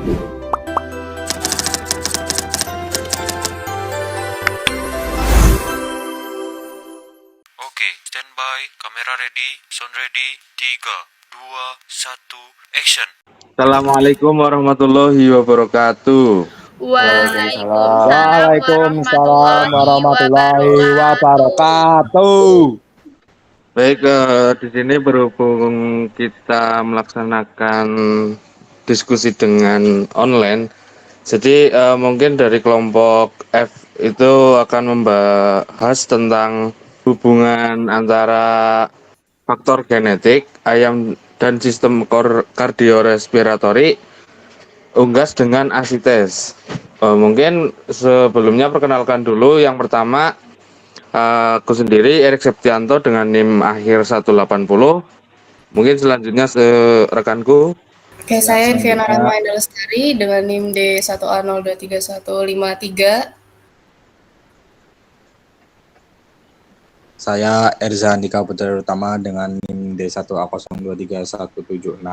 Oke, standby, kamera ready, sound ready, 3, 2, 1, action. Assalamualaikum warahmatullahi wabarakatuh. Waalaikumsalam Waalaikumsalam warahmatullahi warahmatullahi wabarakatuh. wabarakatuh. Baik, di sini berhubung kita melaksanakan diskusi dengan online, jadi mungkin dari kelompok F itu akan membahas tentang hubungan antara faktor genetik ayam dan sistem kardiorespiratori unggas dengan asites. Mungkin sebelumnya perkenalkan dulu. Yang pertama, aku sendiri Erik Septianto dengan NIM akhir 180. Mungkin selanjutnya rekanku. Oke, saya Irviana Rahma Indah Lestari dengan NIM D1A0231153. Saya Erza Andika Putra Utama dengan NIM D1A023176.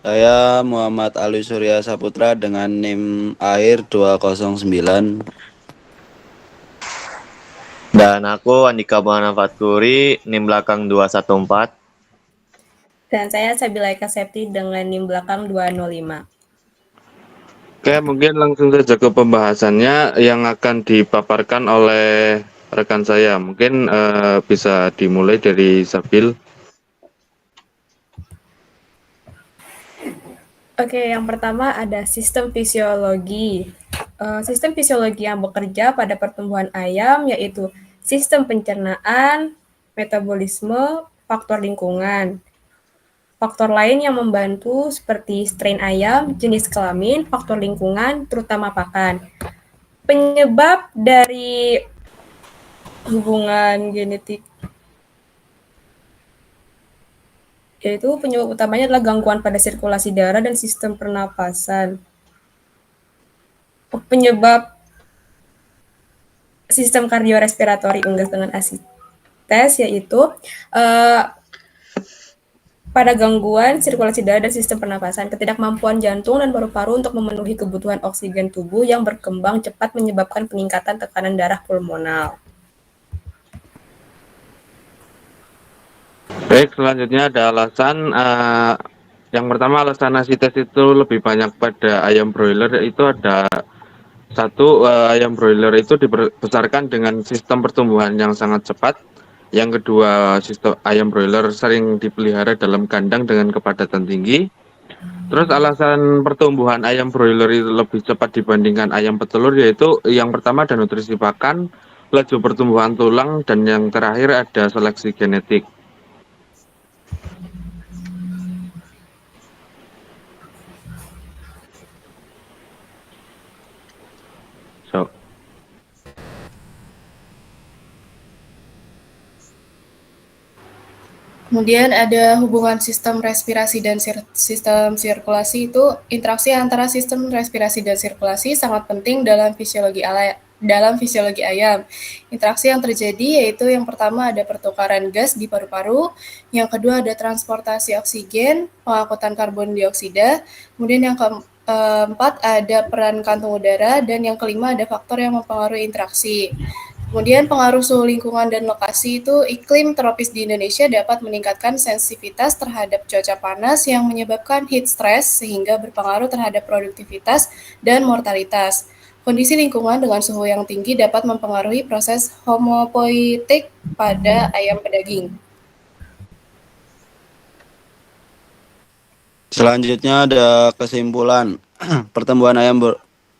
Saya Muhammad Ali Surya Saputra dengan NIM akhir 209. Dan aku Andika Maulana Fatkuri, NIM belakang 214. Dan saya Sabila Eka Septi dengan NIM belakang 205. Oke, mungkin langsung saja ke pembahasannya yang akan dipaparkan oleh rekan saya. Mungkin bisa dimulai dari Sabil. Oke, yang pertama ada sistem fisiologi. Sistem fisiologi yang bekerja pada pertumbuhan ayam yaitu sistem pencernaan, metabolisme, faktor lingkungan. Faktor lain yang membantu seperti strain ayam, jenis kelamin, faktor lingkungan, terutama pakan. Penyebab dari hubungan genetik yaitu penyebab utamanya adalah gangguan pada sirkulasi darah dan sistem pernapasan. Penyebab sistem kardiorespiratori unggas dengan asites yaitu pada gangguan sirkulasi darah dan sistem pernapasan, ketidakmampuan jantung dan paru-paru untuk memenuhi kebutuhan oksigen tubuh yang berkembang cepat menyebabkan peningkatan tekanan darah pulmonal. Baik, selanjutnya ada alasan. Yang pertama, alasan asites itu lebih banyak pada ayam broiler, itu ada satu, ayam broiler itu dibesarkan dengan sistem pertumbuhan yang sangat cepat. Yang kedua, sistem ayam broiler sering dipelihara dalam kandang dengan kepadatan tinggi. Terus alasan pertumbuhan ayam broiler itu lebih cepat dibandingkan ayam petelur yaitu yang pertama ada nutrisi pakan, laju pertumbuhan tulang, dan yang terakhir ada seleksi genetik. Kemudian ada hubungan sistem respirasi dan sistem sirkulasi. Itu interaksi antara sistem respirasi dan sirkulasi sangat penting dalam fisiologi ayam. Interaksi yang terjadi yaitu yang pertama ada pertukaran gas di paru-paru, yang kedua ada transportasi oksigen, pengangkutan karbon dioksida, kemudian yang keempat ada peran kantung udara, dan yang kelima ada faktor yang mempengaruhi interaksi. Kemudian pengaruh suhu lingkungan dan lokasi itu iklim tropis di Indonesia dapat meningkatkan sensitivitas terhadap cuaca panas yang menyebabkan heat stress sehingga berpengaruh terhadap produktivitas dan mortalitas. Kondisi lingkungan dengan suhu yang tinggi dapat mempengaruhi proses homopoietik pada ayam pedaging. Selanjutnya ada kesimpulan. Pertumbuhan ayam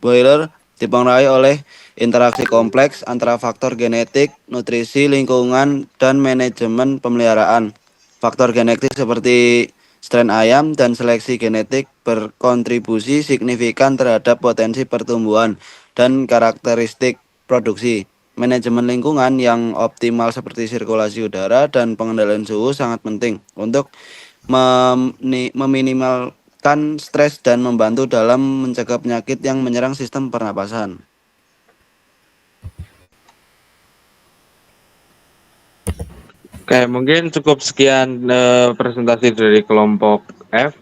broiler dipengaruhi oleh interaksi kompleks antara faktor genetik, nutrisi, lingkungan, dan manajemen pemeliharaan. Faktor genetik seperti strain ayam dan seleksi genetik berkontribusi signifikan terhadap potensi pertumbuhan dan karakteristik produksi. Manajemen lingkungan yang optimal seperti sirkulasi udara dan pengendalian suhu sangat penting untuk meminimalkan stres dan membantu dalam mencegah penyakit yang menyerang sistem pernapasan. Oke, mungkin cukup sekian presentasi dari kelompok F.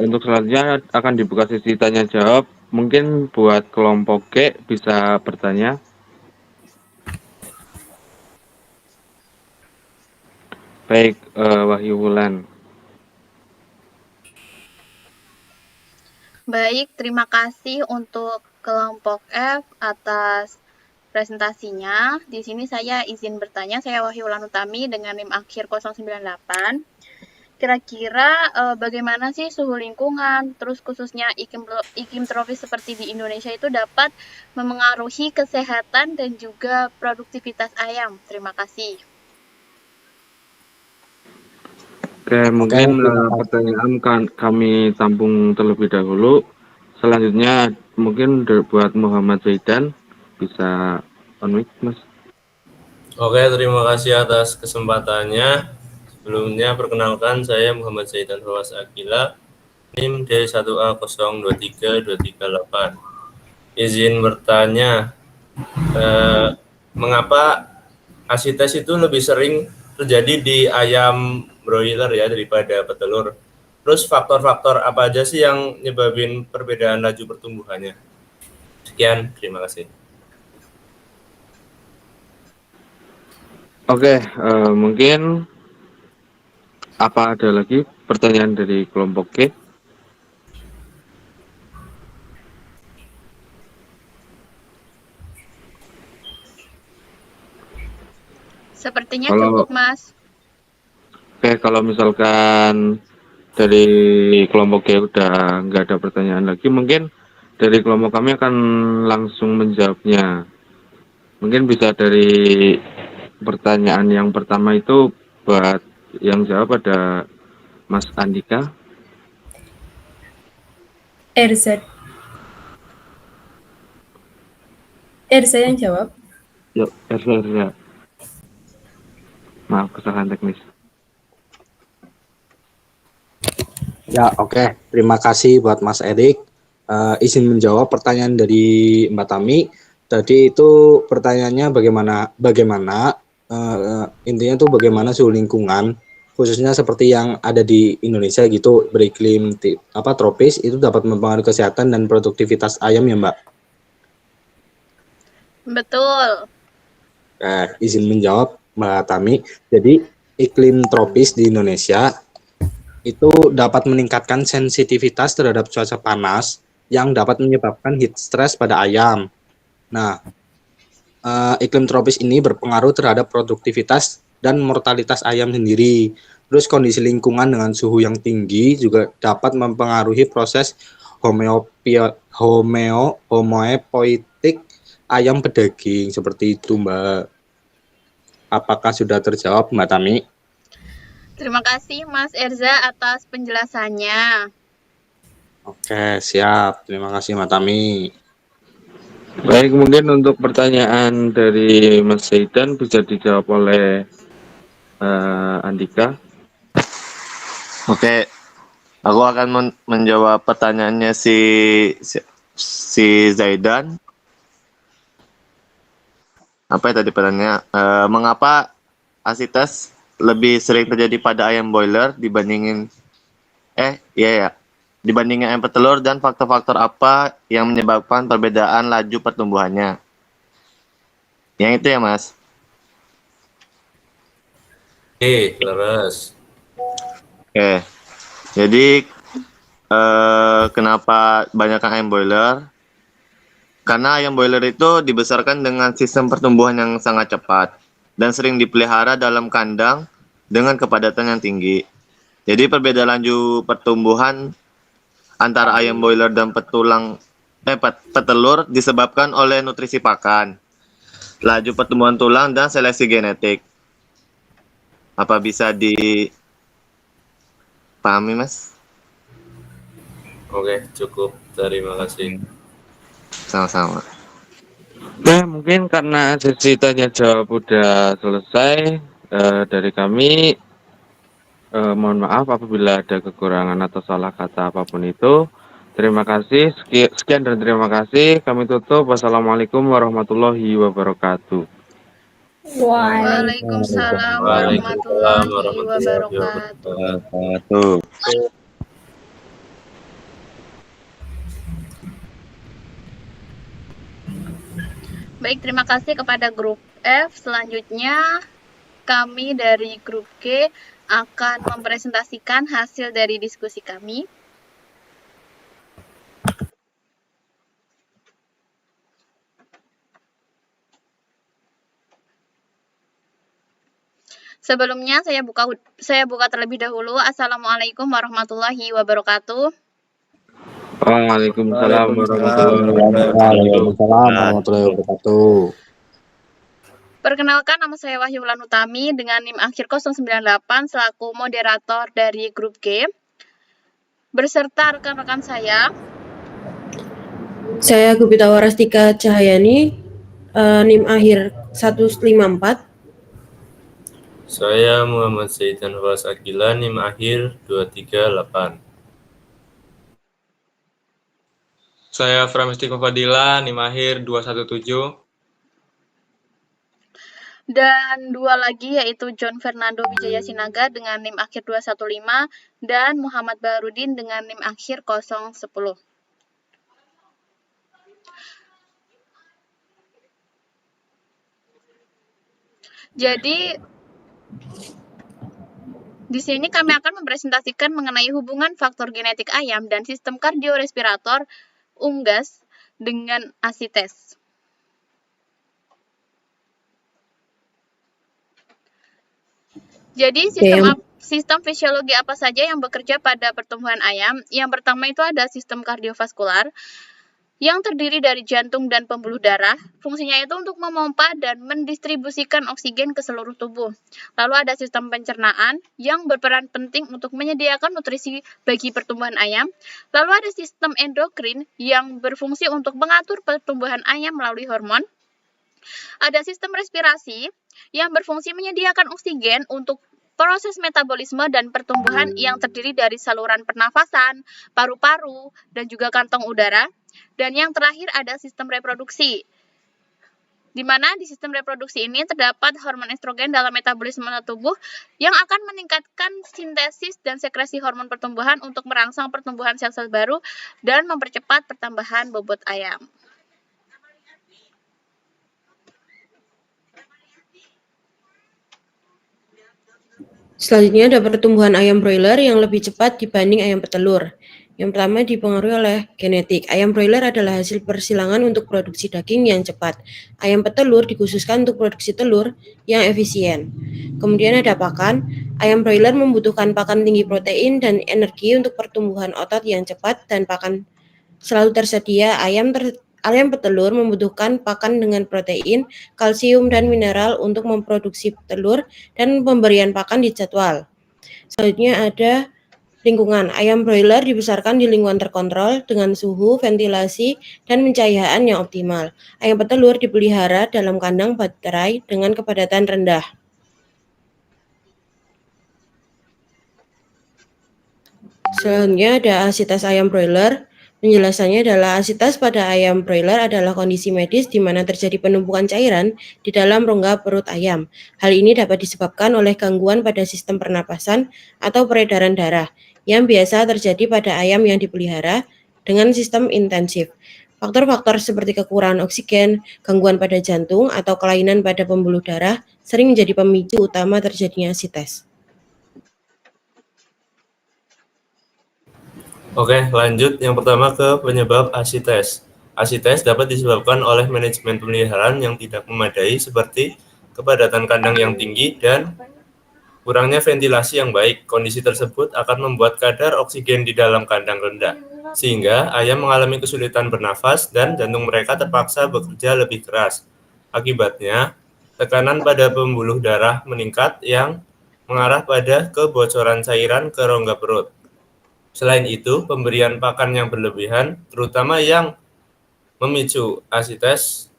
Untuk selanjutnya akan dibuka sesi tanya jawab. Mungkin buat kelompok G bisa bertanya. Baik, Wahyu Wulan. Baik, terima kasih untuk kelompok F atas presentasinya. Di sini saya izin bertanya, saya Wahyu Wulan Utami dengan NIM akhir 098. Kira-kira bagaimana sih suhu lingkungan, terus khususnya iklim tropis seperti di Indonesia itu dapat memengaruhi kesehatan dan juga produktivitas ayam? Terima kasih. Oke, mungkin pertanyaan kami tampung terlebih dahulu. Selanjutnya mungkin buat Muhammad Zaidan bisa on mic, Mas. Oke, terima kasih atas kesempatannya. Sebelumnya perkenalkan saya Muhammad Zaidan Fawas Akila, NIM D1A023238. Izin bertanya, mengapa asites itu lebih sering terjadi di ayam broiler ya daripada petelur? Terus faktor-faktor apa aja sih yang nyebabin perbedaan laju pertumbuhannya? Sekian, terima kasih. Oke, mungkin apa ada lagi pertanyaan dari kelompok G? Sepertinya cukup, Mas. Oke, kalau misalkan dari kelompok G udah nggak ada pertanyaan lagi, mungkin dari kelompok kami akan langsung menjawabnya. Mungkin bisa dari pertanyaan yang pertama itu buat yang jawab ada Mas Andika. Erza yang jawab. Yuk, Erza. Maaf, kesalahan teknis. Ya, oke. Terima kasih buat Mas Erik. Izin menjawab pertanyaan dari Mbak Tami. Tadi itu pertanyaannya bagaimana intinya tuh bagaimana suhu lingkungan khususnya seperti yang ada di Indonesia gitu beriklim tropis itu dapat mempengaruhi kesehatan dan produktivitas ayam ya, Mbak? Betul. Izin menjawab Mbak Tami. Jadi iklim tropis di Indonesia itu dapat meningkatkan sensitivitas terhadap cuaca panas yang dapat menyebabkan heat stress pada ayam. Nah, iklim tropis ini berpengaruh terhadap produktivitas dan mortalitas ayam sendiri. Terus kondisi lingkungan dengan suhu yang tinggi juga dapat mempengaruhi proses homeopoietik ayam pedaging seperti itu, Mbak. Apakah sudah terjawab, Mbak Tami? Terima kasih Mas Erza atas penjelasannya. Oke, siap. Terima kasih, Mbak Tami. Baik, mungkin untuk pertanyaan dari Mas Zaidan bisa dijawab oleh Andika. Oke, aku akan menjawab pertanyaannya si Zaidan. Apa ya tadi pertanyaannya? Mengapa asites lebih sering terjadi pada ayam broiler dibandingin dibandingin ayam petelur, dan faktor-faktor apa yang menyebabkan perbedaan laju pertumbuhannya? Yang itu ya, Mas? Oke, terus. Oke, jadi kenapa banyak ayam broiler? Karena ayam broiler itu dibesarkan dengan sistem pertumbuhan yang sangat cepat dan sering dipelihara dalam kandang dengan kepadatan yang tinggi. Jadi perbedaan laju pertumbuhan antara ayam broiler dan petelur disebabkan oleh nutrisi pakan, laju pertumbuhan tulang, dan seleksi genetik. Apa bisa dipahami, Mas? Oke, cukup. Terima kasih. Sama-sama. Nah, mungkin karena sesi tanya jawab udah selesai dari kami. Mohon maaf apabila ada kekurangan atau salah kata apapun itu. Terima kasih. Sekian dan terima kasih. Kami tutup. Wassalamualaikum warahmatullahi wabarakatuh. Waalaikumsalam warahmatullahi wabarakatuh. Baik, terima kasih kepada grup F. Selanjutnya kami dari grup G akan mempresentasikan hasil dari diskusi kami. Sebelumnya saya buka terlebih dahulu. Assalamualaikum warahmatullahi wabarakatuh. Waalaikumsalam warahmatullahi Waalaikumsalam warahmatullahi wabarakatuh. Perkenalkan, nama saya Wahyu Wulan Utami dengan NIM akhir 098 selaku moderator dari grup G. Beserta rekan-rekan saya. Saya Gupita Warastika Cahayani, NIM akhir 154. Saya Muhammad Saidan Fawaz Akila, NIM akhir 238. Saya Framestiko Fadila, NIM akhir 217. Dan dua lagi yaitu John Fernando Wijaya Sinaga dengan NIM akhir 215 dan Muhammad Baharudin dengan NIM akhir 010. Jadi di sini kami akan mempresentasikan mengenai hubungan faktor genetik ayam dan sistem kardiorespirator unggas dengan asites. Jadi sistem fisiologi apa saja yang bekerja pada pertumbuhan ayam? Yang pertama itu ada sistem kardiovaskular yang terdiri dari jantung dan pembuluh darah. Fungsinya itu untuk memompa dan mendistribusikan oksigen ke seluruh tubuh. Lalu ada sistem pencernaan yang berperan penting untuk menyediakan nutrisi bagi pertumbuhan ayam. Lalu ada sistem endokrin yang berfungsi untuk mengatur pertumbuhan ayam melalui hormon. Ada sistem respirasi yang berfungsi menyediakan oksigen untuk proses metabolisme dan pertumbuhan yang terdiri dari saluran pernafasan, paru-paru, dan juga kantong udara. Dan yang terakhir ada sistem reproduksi, di mana di sistem reproduksi ini terdapat hormon estrogen dalam metabolisme tubuh yang akan meningkatkan sintesis dan sekresi hormon pertumbuhan untuk merangsang pertumbuhan sel-sel baru dan mempercepat pertambahan bobot ayam. Selanjutnya ada pertumbuhan ayam broiler yang lebih cepat dibanding ayam petelur. Yang pertama dipengaruhi oleh genetik. Ayam broiler adalah hasil persilangan untuk produksi daging yang cepat. Ayam petelur dikhususkan untuk produksi telur yang efisien. Kemudian ada pakan. Ayam broiler membutuhkan pakan tinggi protein dan energi untuk pertumbuhan otot yang cepat dan pakan selalu tersedia. Ayam petelur membutuhkan pakan dengan protein, kalsium, dan mineral untuk memproduksi telur dan pemberian pakan dijadwal. Selanjutnya ada lingkungan. Ayam broiler dibesarkan di lingkungan terkontrol dengan suhu, ventilasi, dan pencahayaan yang optimal. Ayam petelur dipelihara dalam kandang baterai dengan kepadatan rendah. Selanjutnya ada asitas ayam broiler. Penjelasannya adalah asitas pada ayam broiler adalah kondisi medis di mana terjadi penumpukan cairan di dalam rongga perut ayam. Hal ini dapat disebabkan oleh gangguan pada sistem pernapasan atau peredaran darah yang biasa terjadi pada ayam yang dipelihara dengan sistem intensif. Faktor-faktor seperti kekurangan oksigen, gangguan pada jantung, atau kelainan pada pembuluh darah sering menjadi pemicu utama terjadinya asites. Oke, lanjut. Yang pertama ke penyebab asites. Asites dapat disebabkan oleh manajemen pemeliharaan yang tidak memadai seperti kepadatan kandang yang tinggi dan kurangnya ventilasi yang baik. Kondisi tersebut akan membuat kadar oksigen di dalam kandang rendah, sehingga ayam mengalami kesulitan bernafas dan jantung mereka terpaksa bekerja lebih keras. Akibatnya, tekanan pada pembuluh darah meningkat yang mengarah pada kebocoran cairan ke rongga perut. Selain itu, pemberian pakan yang berlebihan, terutama yang memicu asites,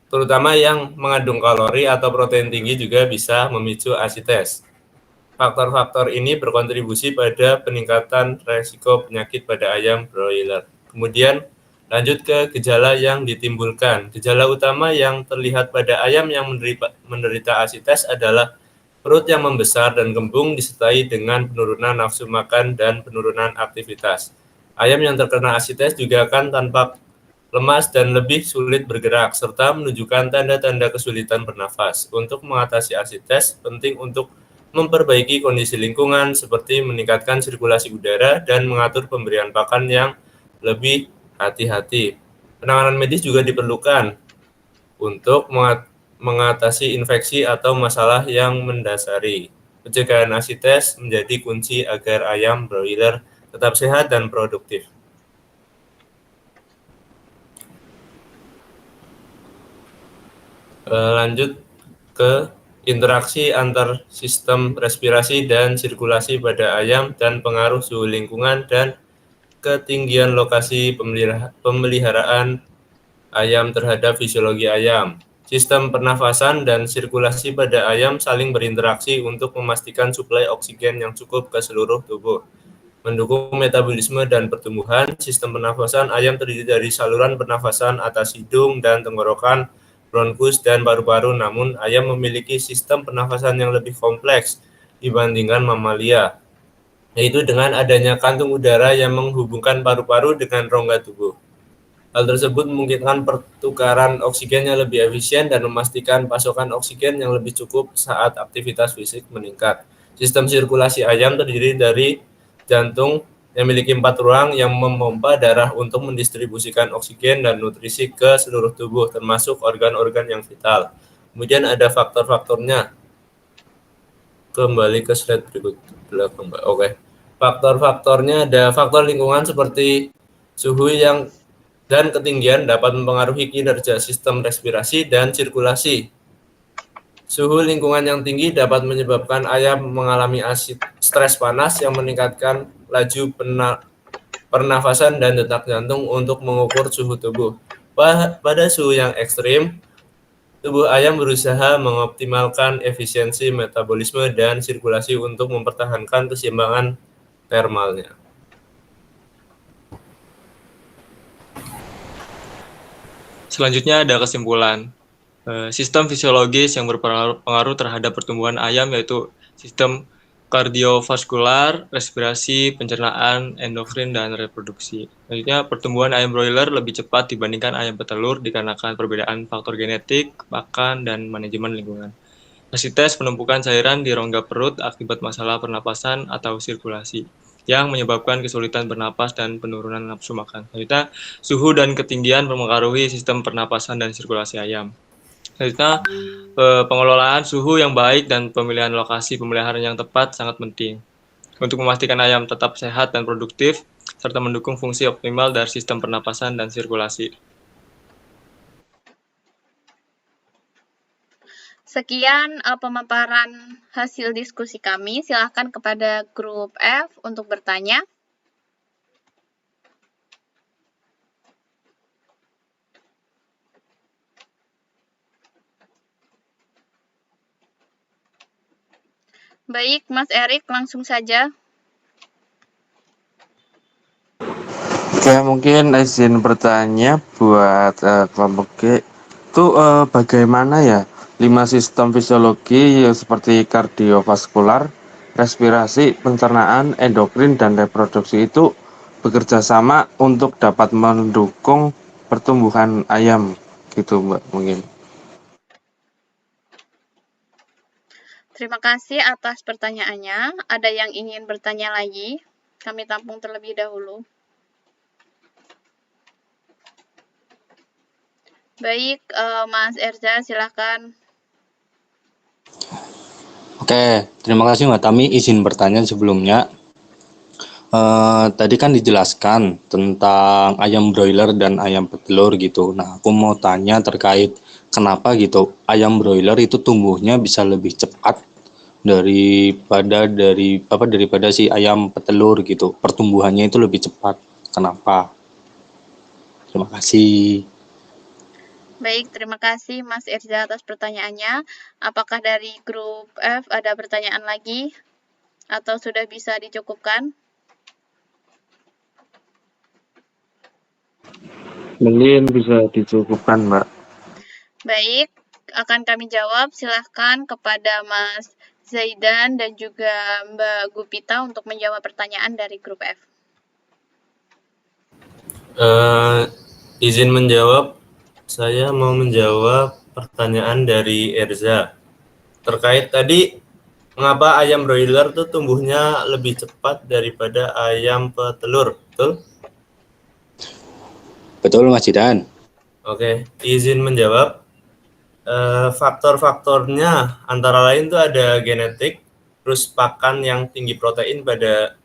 terutama yang mengandung kalori atau protein tinggi juga bisa memicu asites. Faktor-faktor ini berkontribusi pada peningkatan resiko penyakit pada ayam broiler. Kemudian lanjut ke gejala yang ditimbulkan. Gejala utama yang terlihat pada ayam yang menderita asites adalah perut yang membesar dan kembung disertai dengan penurunan nafsu makan dan penurunan aktivitas. Ayam yang terkena asites juga akan tampak lemas dan lebih sulit bergerak, serta menunjukkan tanda-tanda kesulitan bernafas. Untuk mengatasi asites, penting untuk memperbaiki kondisi lingkungan seperti meningkatkan sirkulasi udara dan mengatur pemberian pakan yang lebih hati-hati. Penanganan medis juga diperlukan untuk mengatasi infeksi atau masalah yang mendasari. Pencegahan asites menjadi kunci agar ayam broiler tetap sehat dan produktif. Lanjut ke interaksi antar sistem respirasi dan sirkulasi pada ayam dan pengaruh suhu lingkungan dan ketinggian lokasi pemeliharaan ayam terhadap fisiologi ayam. Sistem pernafasan dan sirkulasi pada ayam saling berinteraksi untuk memastikan suplai oksigen yang cukup ke seluruh tubuh. Mendukung metabolisme dan pertumbuhan, sistem pernafasan ayam terdiri dari saluran pernafasan atas hidung dan tenggorokan, bronkus, dan paru-paru, namun ayam memiliki sistem pernafasan yang lebih kompleks dibandingkan mamalia, yaitu dengan adanya kantung udara yang menghubungkan paru-paru dengan rongga tubuh. Hal tersebut memungkinkan pertukaran oksigen yang lebih efisien dan memastikan pasokan oksigen yang lebih cukup saat aktivitas fisik meningkat. Sistem sirkulasi ayam terdiri dari jantung yang memiliki 4 ruang yang memompa darah untuk mendistribusikan oksigen dan nutrisi ke seluruh tubuh, termasuk organ-organ yang vital. Kemudian ada faktor-faktornya. Kembali ke slide berikut. Oke. Faktor-faktornya ada faktor lingkungan seperti suhu dan ketinggian dapat mempengaruhi kinerja sistem respirasi dan sirkulasi. Suhu lingkungan yang tinggi dapat menyebabkan ayam mengalami stres panas yang meningkatkan laju pernafasan dan detak jantung untuk mengukur suhu tubuh. Pada suhu yang ekstrim, tubuh ayam berusaha mengoptimalkan efisiensi metabolisme dan sirkulasi untuk mempertahankan keseimbangan termalnya. Selanjutnya ada kesimpulan. Sistem fisiologis yang berpengaruh terhadap pertumbuhan ayam yaitu sistem kardiovaskular, respirasi, pencernaan, endokrin, dan reproduksi. Selanjutnya, pertumbuhan ayam broiler lebih cepat dibandingkan ayam petelur dikarenakan perbedaan faktor genetik, pakan, dan manajemen lingkungan. Asites penumpukan cairan di rongga perut akibat masalah pernapasan atau sirkulasi yang menyebabkan kesulitan bernapas dan penurunan nafsu makan. Selanjutnya, suhu dan ketinggian mempengaruhi sistem pernapasan dan sirkulasi ayam. Selanjutnya, pengelolaan suhu yang baik dan pemilihan lokasi pemeliharaan yang tepat sangat penting untuk memastikan ayam tetap sehat dan produktif, serta mendukung fungsi optimal dari sistem pernapasan dan sirkulasi. Sekian pemaparan hasil diskusi kami. Silakan kepada grup F untuk bertanya. Baik, Mas Erik, langsung saja. Oke, mungkin izin bertanya buat kelompok G. Itu bagaimana ya 5 sistem fisiologi seperti kardiovaskular, respirasi, pencernaan, endokrin, dan reproduksi itu bekerja sama untuk dapat mendukung pertumbuhan ayam gitu, Mbak, mungkin. Terima kasih atas pertanyaannya. Ada yang ingin bertanya lagi? Kami tampung terlebih dahulu. Baik, Mas Erza, silakan. Oke, terima kasih Mbak Tami. Izin bertanya sebelumnya. Tadi kan dijelaskan tentang ayam broiler dan ayam petelur gitu. Nah, aku mau tanya terkait kenapa gitu ayam broiler itu tumbuhnya bisa lebih cepat daripada si ayam petelur gitu. Pertumbuhannya itu lebih cepat. Kenapa? Terima kasih. Baik, terima kasih Mas Erza atas pertanyaannya. Apakah dari grup F ada pertanyaan lagi? Atau sudah bisa dicukupkan? Mungkin bisa dicukupkan, Mbak. Baik, akan kami jawab. Silahkan kepada Mas Zaidan dan juga Mbak Gupita untuk menjawab pertanyaan dari grup F. Izin menjawab, saya mau menjawab pertanyaan dari Erza. Terkait tadi, mengapa ayam broiler tuh tumbuhnya lebih cepat daripada ayam petelur, betul? Betul, Mas Jidan. Oke, izin menjawab. Faktor-faktornya antara lain tuh ada genetik, terus pakan yang tinggi protein pada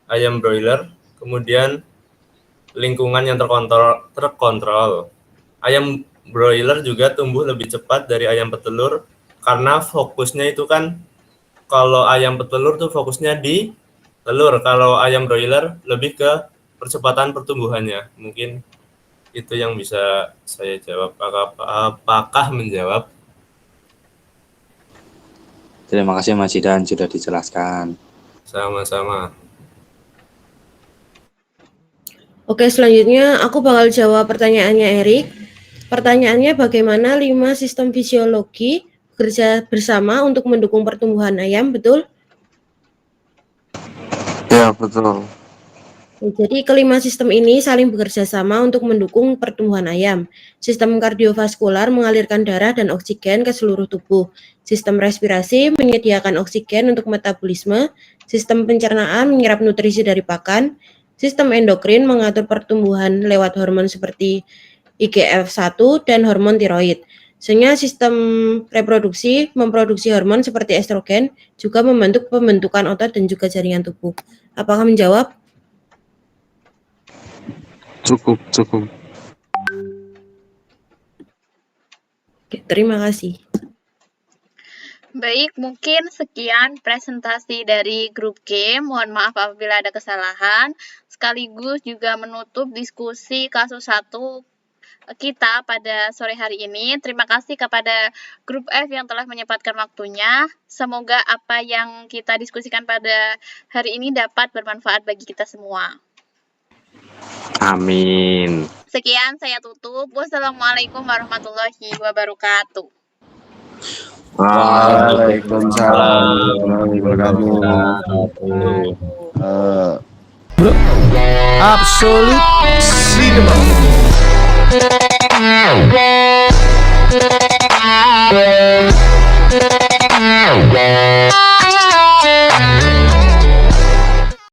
ayam broiler, kemudian lingkungan yang terkontrol. Ayam broiler juga tumbuh lebih cepat dari ayam petelur karena fokusnya itu kan, kalau ayam petelur tuh fokusnya di telur, kalau ayam broiler lebih ke percepatan pertumbuhannya. Mungkin itu yang bisa saya jawab. Apakah menjawab? Terima kasih Mas Jidan sudah dijelaskan. Sama-sama. Oke, selanjutnya aku bakal jawab pertanyaannya Erik. Pertanyaannya, bagaimana 5 sistem fisiologi bekerja bersama untuk mendukung pertumbuhan ayam, betul? Ya, betul. Jadi kelima sistem ini saling bekerja sama untuk mendukung pertumbuhan ayam. Sistem kardiovaskular mengalirkan darah dan oksigen ke seluruh tubuh. Sistem respirasi menyediakan oksigen untuk metabolisme. Sistem pencernaan menyerap nutrisi dari pakan. Sistem endokrin mengatur pertumbuhan lewat hormon seperti IGF-1 dan hormon tiroid. Sehingga sistem reproduksi memproduksi hormon seperti estrogen, juga membantu pembentukan otot dan juga jaringan tubuh. Apakah menjawab? Cukup. Oke, terima kasih. Baik, mungkin sekian presentasi dari grup G. Mohon maaf apabila ada kesalahan. Sekaligus juga menutup diskusi kasus 1 kita pada sore hari ini. Terima kasih kepada grup F yang telah menyempatkan waktunya. Semoga apa yang kita diskusikan pada hari ini dapat bermanfaat bagi kita semua. Amin. Sekian, saya tutup. Wassalamualaikum warahmatullahi wabarakatuh. Waalaikumsalam warahmatullahi wabarakatuh. Absolute Cinema.